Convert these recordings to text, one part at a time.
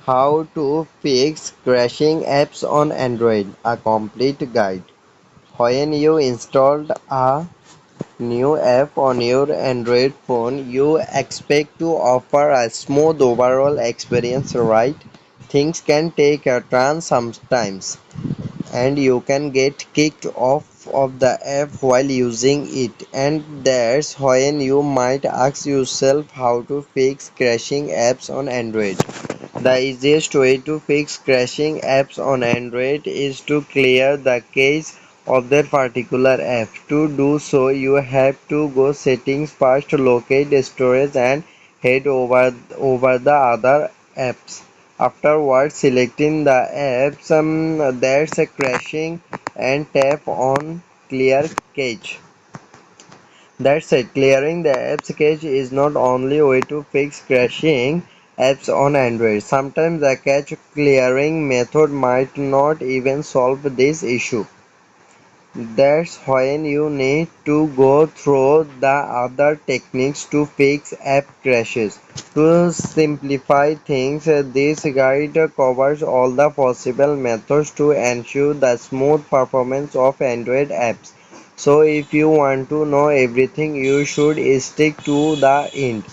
How to fix crashing apps on Android, a complete guide. When you installed a new app on your Android phone, you expect to offer a smooth overall experience, right? Things can take a turn sometimes, and you can get kicked off of the app while using it, and that's when you might ask yourself how to fix crashing apps on Android. The easiest way to fix crashing apps on Android is to clear the cache of that particular app. To do so, you have to go settings first, locate storage and head over the other apps. Afterwards, selecting the apps that's crashing and tap on clear cache. That's it. Clearing the apps cache is not only way to fix crashing apps on Android. Sometimes the cache clearing method might not even solve this issue. That's when you need to go through the other techniques to fix app crashes. To simplify things, this guide covers all the possible methods to ensure the smooth performance of Android apps. So if you want to know everything, you should stick to the end.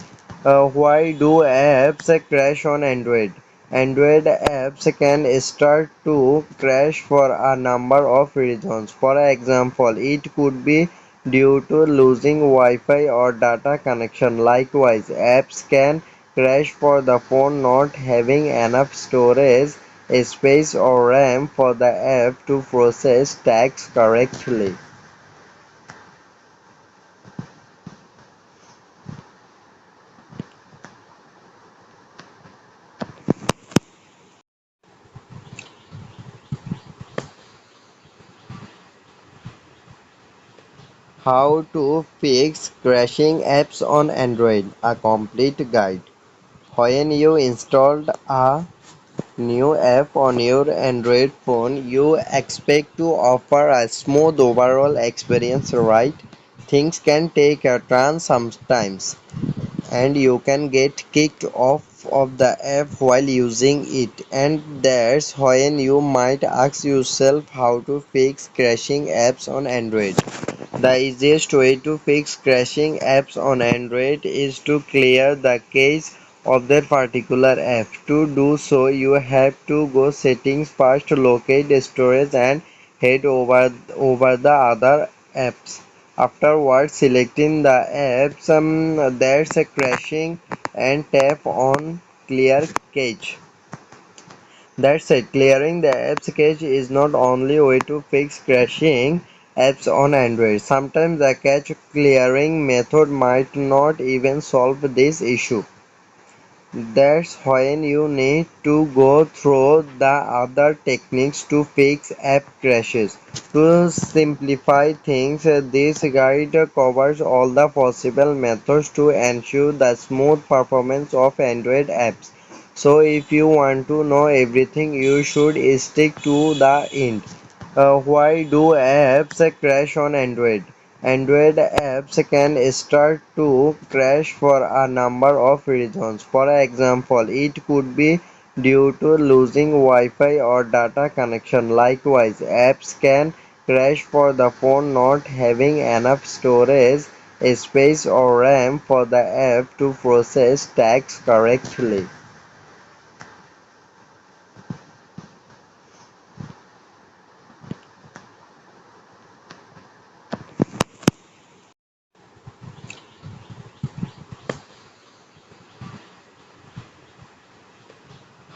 Why do apps crash on Android? Android apps can start to crash for a number of reasons. For example, it could be due to losing Wi-Fi or data connection. Likewise, apps can crash for the phone not having enough storage space or RAM for the app to process tasks correctly. How to fix crashing apps on Android, a complete guide. When you installed a new app on your Android phone, you expect to offer a smooth overall experience, right? Things can take a turn sometimes, and you can get kicked off of the app while using it, and that's when you might ask yourself how to fix crashing apps on Android. The easiest way to fix crashing apps on Android is to clear the cache of that particular app. To do so, you have to go settings first, locate storage and head over the other apps. Afterwards, selecting the apps that's crashing and tap on clear cache. That's it. Clearing the apps cache is not only way to fix crashing apps on Android. Sometimes the cache clearing method might not even solve this issue. That's when you need to go through the other techniques to fix app crashes. To simplify things, this guide covers all the possible methods to ensure the smooth performance of Android apps. So if you want to know everything, you should stick to the end. Why do apps crash on Android? Android apps can start to crash for a number of reasons. For example, it could be due to losing Wi-Fi or data connection. Likewise, apps can crash for the phone not having enough storage space or RAM for the app to process tasks correctly.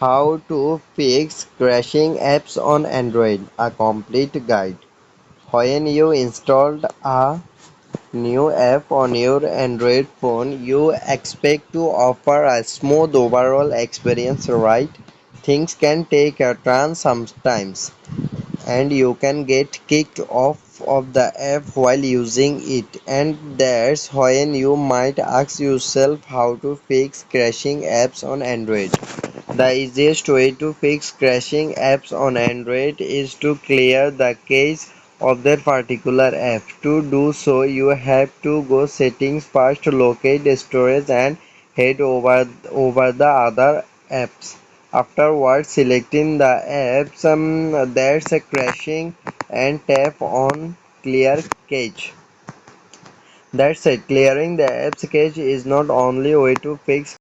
How to fix crashing apps on Android, a complete guide. When you installed a new app on your Android phone, you expect to offer a smooth overall experience, right? Things can take a turn sometimes, and you can get kicked off of the app while using it, and that's when you might ask yourself how to fix crashing apps on Android. The easiest way to fix crashing apps on Android is to clear the cache of that particular app. To do so, you have to go settings first, locate storage and head over the other apps. Afterwards, selecting the apps that's crashing and tap on Clear Cache. That's it. Clearing the apps cache is not only way to fix